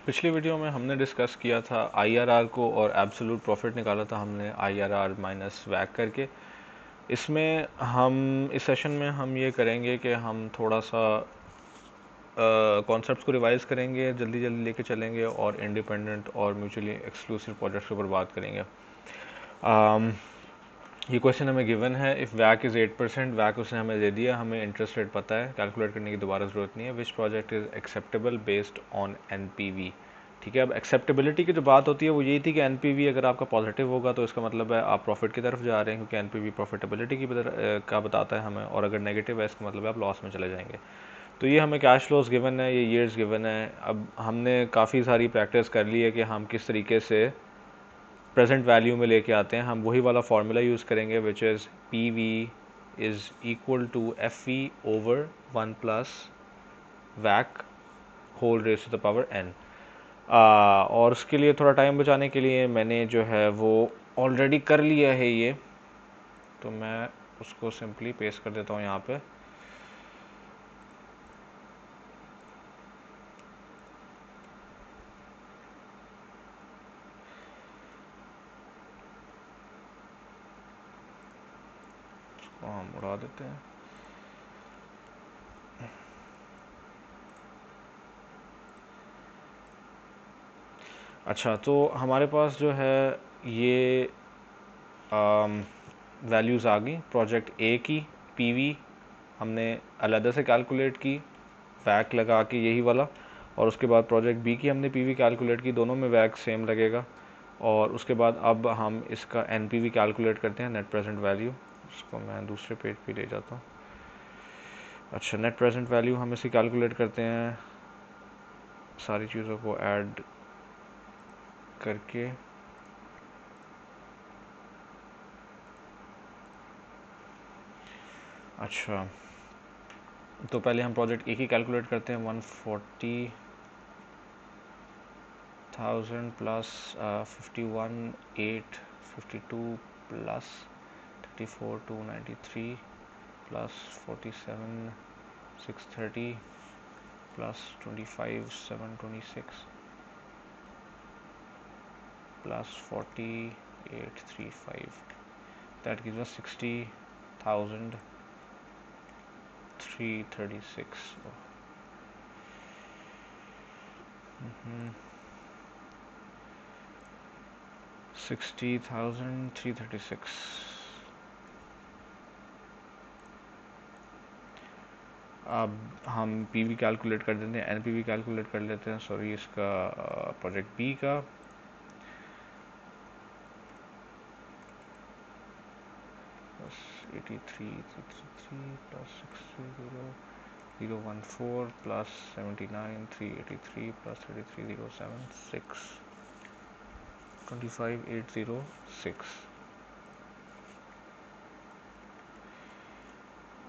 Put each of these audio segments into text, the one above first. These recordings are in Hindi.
पिछली वीडियो में हमने डिस्कस किया था आईआरआर को और एब्सोल्यूट प्रॉफिट निकाला था हमने आईआरआर माइनस वैक करके। इसमें हम इस सेशन में हम ये करेंगे कि हम थोड़ा सा कॉन्सेप्ट्स को रिवाइज करेंगे, जल्दी जल्दी लेके चलेंगे और इंडिपेंडेंट और म्यूचुअली एक्सक्लूसिव प्रोजेक्ट्स के ऊपर बात करेंगे। ये क्वेश्चन हमें गिवन है, इफ़ वैक इज़ 8%, वैक उसने हमें दे दिया, हमें इंटरेस्ट रेट पता है, कैलकुलेट करने की दोबारा ज़रूरत नहीं है। Which project is acceptable based on NPV. ठीक है, अब एक्सेप्टेबिलिटी की जो बात होती है वो यही थी कि एनपीवी अगर आपका पॉजिटिव होगा तो इसका मतलब है आप प्रॉफिट की तरफ जा रहे हैं, क्योंकि एनपीवी प्रॉफिटेबिलिटी की का बताता है हमें, और अगर नेगेटिव है इसका मतलब है आप लॉस में चले जाएंगे। तो ये हमें कैश फ्लोज गिवन है, ये ईयर्स गिवन है। अब हमने काफ़ी सारी प्रैक्टिस कर ली है कि हम किस तरीके से प्रेजेंट वैल्यू में लेके आते हैं। हम वही वाला फार्मूला यूज़ करेंगे which is P V is equal to F V over 1 plus वैक whole raise to the power N. और उसके लिए थोड़ा टाइम बचाने के लिए मैंने जो है वो ऑलरेडी कर लिया है ये, तो मैं उसको सिंपली पेस्ट कर देता हूँ यहाँ पे। इसको हम उड़ा देते हैं। अच्छा, तो हमारे पास जो है ये वैल्यूज़ आ गई। प्रोजेक्ट ए की पीवी हमने अलग से कैलकुलेट की, वैक लगा के यही वाला, और उसके बाद प्रोजेक्ट बी की हमने पीवी कैलकुलेट की, दोनों में वैक सेम लगेगा। और उसके बाद अब हम इसका एनपीवी कैलकुलेट करते हैं, नेट प्रेजेंट वैल्यू। इसको मैं दूसरे पेज पे ले जाता हूँ। अच्छा, नेट प्रेजेंट वैल्यू हम इसे कैलकुलेट करते हैं सारी चीज़ों को ऐड करके। अच्छा, तो पहले हम प्रोजेक्ट ए की कैलकुलेट करते हैं। 140,000 plus 51,852 plus 34,293 plus 47,630 plus 25,726 plus 40,835, that gives us 60,336. 60,336। अब हम पीवी कैलकुलेट कर देते हैं, एनपीवी कैलकुलेट कर लेते हैं, सॉरी, इसका प्रोजेक्ट बी का। बस 83,333 प्लस 630,014 प्लस 79,383 प्लस 33,076 25,806।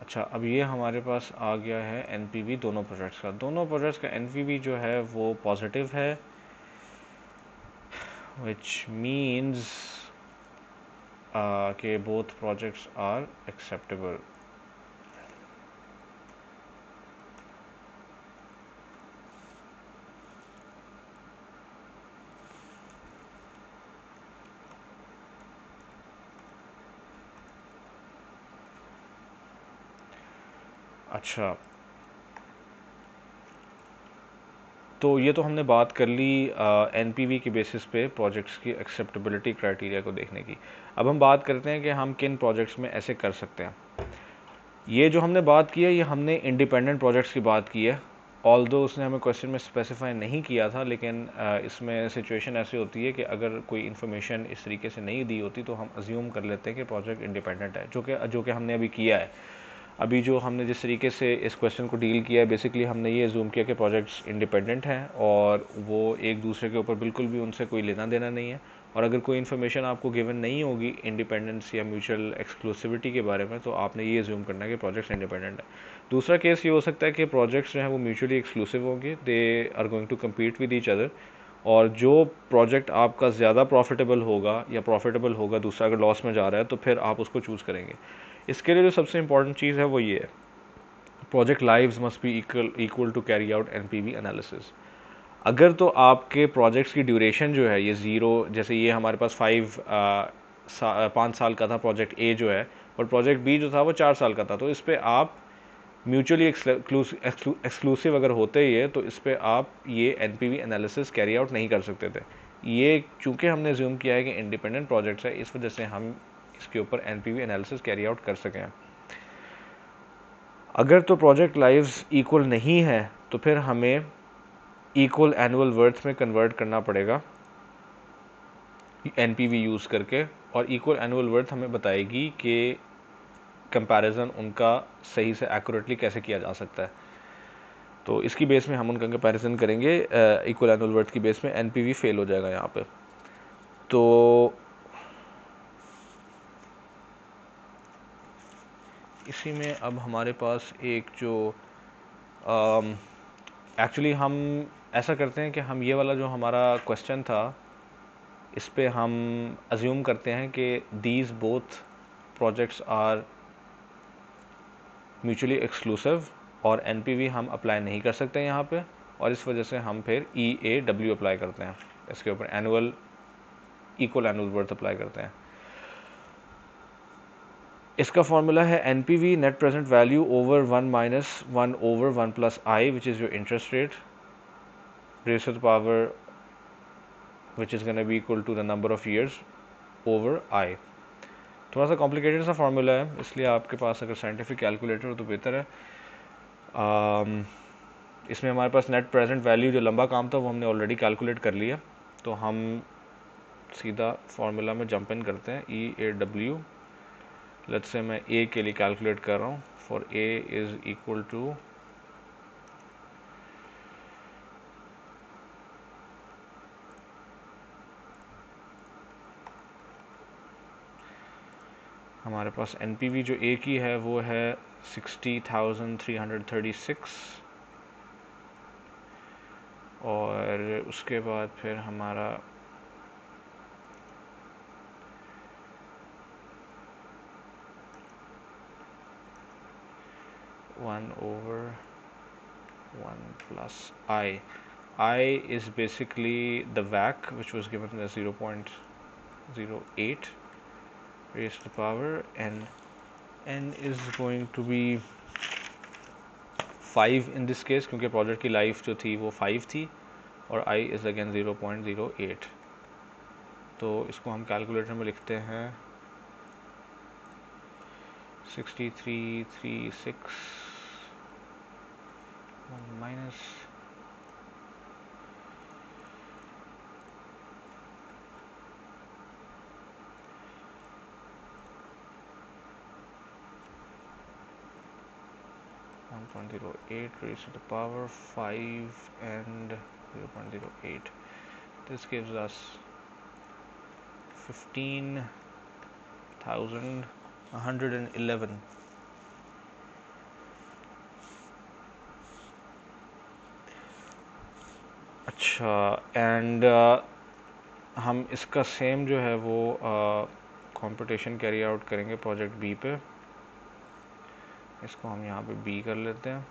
अच्छा, अब ये हमारे पास आ गया है एनपीवी दोनों प्रोजेक्ट्स का। दोनों प्रोजेक्ट्स का एनपीवी जो है वो पॉजिटिव है, विच मीन्स कि बोथ प्रोजेक्ट्स आर एक्सेप्टेबल। अच्छा, तो ये तो हमने बात कर ली एनपीवी के बेसिस पे प्रोजेक्ट्स की एक्सेप्टेबिलिटी क्राइटेरिया को देखने की। अब हम बात करते हैं कि हम किन प्रोजेक्ट्स में ऐसे कर सकते हैं। ये जो हमने बात की है ये हमने इंडिपेंडेंट प्रोजेक्ट्स की बात की है, ऑल्दो उसने हमें क्वेश्चन में स्पेसिफाई नहीं किया था, लेकिन इसमें सिचुएशन ऐसी होती है कि अगर कोई इन्फॉर्मेशन इस तरीके से नहीं दी होती तो हम अज्यूम कर लेते हैं कि प्रोजेक्ट इंडिपेंडेंट है, जो कि हमने अभी किया है। अभी जो हमने जिस तरीके से इस क्वेश्चन को डील किया है, बेसिकली हमने ये अज्यूम किया कि प्रोजेक्ट्स इंडिपेंडेंट हैं और वो एक दूसरे के ऊपर बिल्कुल भी उनसे कोई लेना देना नहीं है। और अगर कोई इन्फॉर्मेशन आपको गिवन नहीं होगी इंडिपेंडेंस या म्यूचुअल एक्सक्लूसिविटी के बारे में, तो आपने ये अज्यूम करना है कि प्रोजेक्ट्स इंडिपेंडेंट है। दूसरा केस ये हो सकता है कि प्रोजेक्ट्स जो हैं वो म्यूचुअली एक्सक्लूसिव होंगे, they are going to compete with each other, और जो प्रोजेक्ट आपका ज़्यादा प्रॉफिटेबल होगा या प्रॉफिटेबल होगा, दूसरा अगर लॉस में जा रहा है तो फिर आप उसको चूज़ करेंगे। इसके लिए जो सबसे इंपॉर्टेंट चीज़ है वो ये है, project lives must be equal to carry out NPV analysis. अगर तो आपके प्रोजेक्ट्स की ड्यूरेशन जो है ये ज़ीरो, जैसे ये हमारे पास 5 साल का था प्रोजेक्ट ए जो है, और प्रोजेक्ट बी जो था वो 4 साल का था, तो इस पर आप म्यूचुअली एक्सक्लूसिव अगर होते ही है तो इस पर आप ये एनपीवी एनालिसिस कैरी आउट नहीं कर सकते थे। ये चूंकि हमने ज्यूम किया है कि इंडिपेंडेंट प्रोजेक्ट्स है, इस वजह से हम इसके ऊपर एनपीवी एनालिसिस कैरी आउट कर सकें। अगर तो प्रोजेक्ट लाइव्स इक्वल नहीं है तो फिर हमें इक्वल एनुअल वर्थ में कन्वर्ट करना पड़ेगा एनपीवी यूज़ करके, और इक्वल एनुअल वर्थ हमें बताएगी कि कंपैरिजन उनका सही से एक्यूरेटली कैसे किया जा सकता है। तो इसकी बेस में हम उनका कंपैरिजन करेंगे, इक्वल एनुअल वर्थ की बेस में एनपीवी फेल हो जाएगा यहाँ पे। तो इसी में अब हमारे पास एक जो एक्चुअली हम ऐसा करते हैं कि हम ये वाला जो हमारा क्वेश्चन था इस पे हम अज्यूम करते हैं कि these both projects are mutually exclusive, और एनपीवी हम अप्लाई नहीं कर सकते यहाँ पे, और इस वजह से हम फिर EAW अप्लाई करते हैं, इसके ऊपर annual equal annual worth apply करते हैं। इसका फॉर्मूला है NPV net present value over 1 minus 1 over 1 plus I, which is your interest rate raise to the power which is gonna be equal to the number of years over I. थोड़ा सा कॉम्प्लिकेटेड सा फार्मूला है, इसलिए आपके पास अगर साइंटिफिक कैलकुलेटर हो तो बेहतर है। इसमें हमारे पास नेट प्रेजेंट वैल्यू जो लंबा काम था वो हमने ऑलरेडी कैलकुलेट कर लिया, तो हम सीधा फार्मूला में जंप इन करते हैं। EAW, लेट्स से मैं ए के लिए कैलकुलेट कर रहा हूँ, for A is equal to हमारे पास एनपीवी जो ए की है वो है 60,336, और उसके बाद फिर हमारा one over 1 plus I is basically the WACC which was given as 0.08 raised to the power n is going to be 5 in this case क्योंकि प्रोजेक्ट की लाइफ जो थी वो 5 थी, और I is again 0.08। तो इसको हम कैलकुलेटर में लिखते हैं 6336 minus 1.08 raised to the power 5 and 0.08. This gives us 15,111. अच्छा, एंड हम इसका सेम जो है वो कंपटीशन कैरी आउट करेंगे प्रोजेक्ट बी पे। इसको हम यहाँ पे बी कर लेते हैं,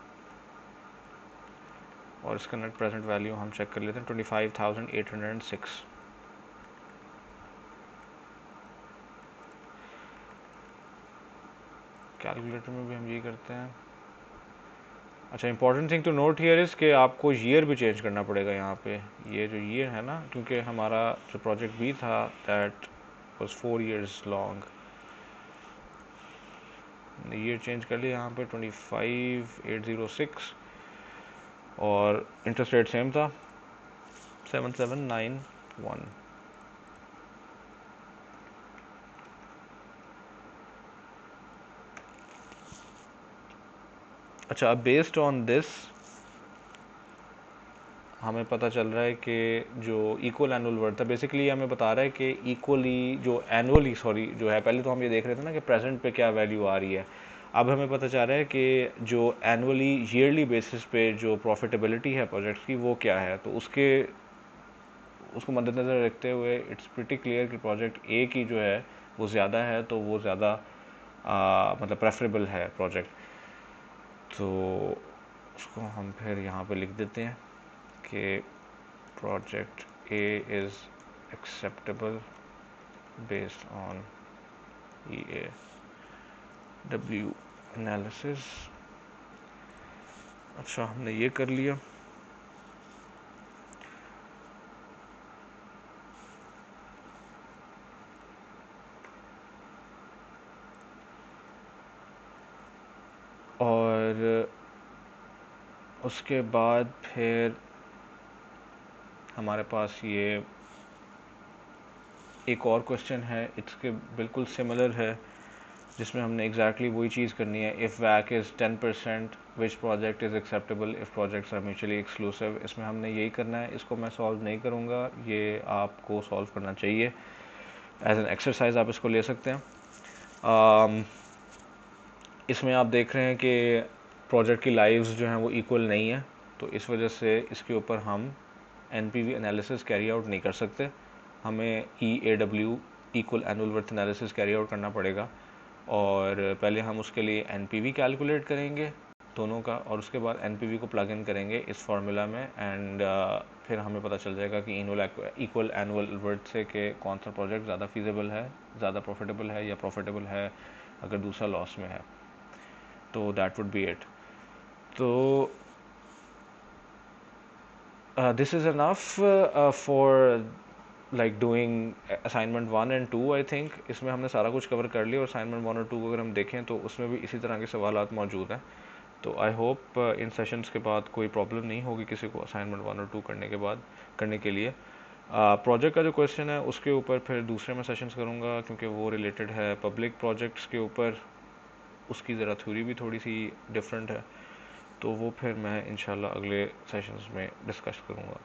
और इसका नेट प्रेजेंट वैल्यू हम चेक कर लेते हैं 25,806। कैलकुलेटर में भी हम ये करते हैं। अच्छा, important thing to note here is कि आपको ईयर भी चेंज करना पड़ेगा यहाँ पे। ये जो ईयर है ना, क्योंकि हमारा जो प्रोजेक्ट बी था that was 4 years long, year change कर लिया यहाँ पे 25,806, और इंटरेस्ट रेट सेम था 7791। अच्छा, अब बेस्ड ऑन दिस हमें पता चल रहा है कि जो इक्वल एनुअल वर्थ है, बेसिकली हमें बता रहा है कि इक्वली जो एनुअली जो है, पहले तो हम ये देख रहे थे ना कि प्रेजेंट पे क्या वैल्यू आ रही है, अब हमें पता चल रहा है कि जो एनुअली ईयरली बेसिस पे जो प्रॉफिटेबिलिटी है प्रोजेक्ट्स की वो क्या है। तो उसको मद्देनज़र रखते हुए इट्स प्रिटी क्लियर कि प्रोजेक्ट ए की जो है वो ज़्यादा है, तो वो ज़्यादा मतलब प्रेफरेबल है प्रोजेक्ट। तो उसको हम फिर यहाँ पे लिख देते हैं कि project A is acceptable based on EAW analysis। अच्छा, हमने ये कर लिया। और उसके बाद फिर हमारे पास ये एक और क्वेश्चन है, इसके बिल्कुल सिमिलर है, जिसमें हमने एग्जैक्टली वही चीज़ करनी है। इफ़ वैक is 10%, which project is acceptable if projects are mutually exclusive. इसमें हमने यही करना है। इसको मैं सॉल्व नहीं करूँगा, ये आपको सॉल्व करना चाहिए। एज एन एक्सरसाइज आप इसको ले सकते हैं। इसमें आप देख रहे हैं कि प्रोजेक्ट की लाइव्स जो हैं वो इक्वल नहीं है, तो इस वजह से इसके ऊपर हम NPV एनालिसिस कैरी आउट नहीं कर सकते। हमें EAW equal annual worth analysis carry out करना पड़ेगा। और पहले हम उसके लिए NPV कैलकुलेट करेंगे दोनों का, और उसके बाद NPV को प्लग इन करेंगे इस फार्मूला में। एंड फिर हमें पता चल जाएगा कि इक्वल एनुअल वर्थ से कि कौन सा प्रोजेक्ट ज़्यादा फीजिबल है, ज़्यादा प्रॉफिटेबल है, या प्रॉफिटेबल है अगर दूसरा लॉस में है। तो दैट वुड बी इट। तो this is enough for like doing assignment 1 and 2 I think. इसमें हमने सारा कुछ कवर कर लिया, और असाइनमेंट 1 और 2 को अगर हम देखें तो उसमें भी इसी तरह के सवालात मौजूद हैं। तो आई होप इन सेशंस के बाद कोई प्रॉब्लम नहीं होगी किसी को असाइनमेंट 1 और 2 करने के लिए। प्रोजेक्ट का जो क्वेश्चन है उसके ऊपर फिर दूसरे में सेशंस करूँगा, क्योंकि वो रिलेटेड है पब्लिक प्रोजेक्ट्स के ऊपर। उसकी ज़रा थ्योरी भी थोड़ी सी डिफरेंट है, तो वो फिर मैं इंशाल्लाह अगले सेशंस में डिस्कस करूँगा।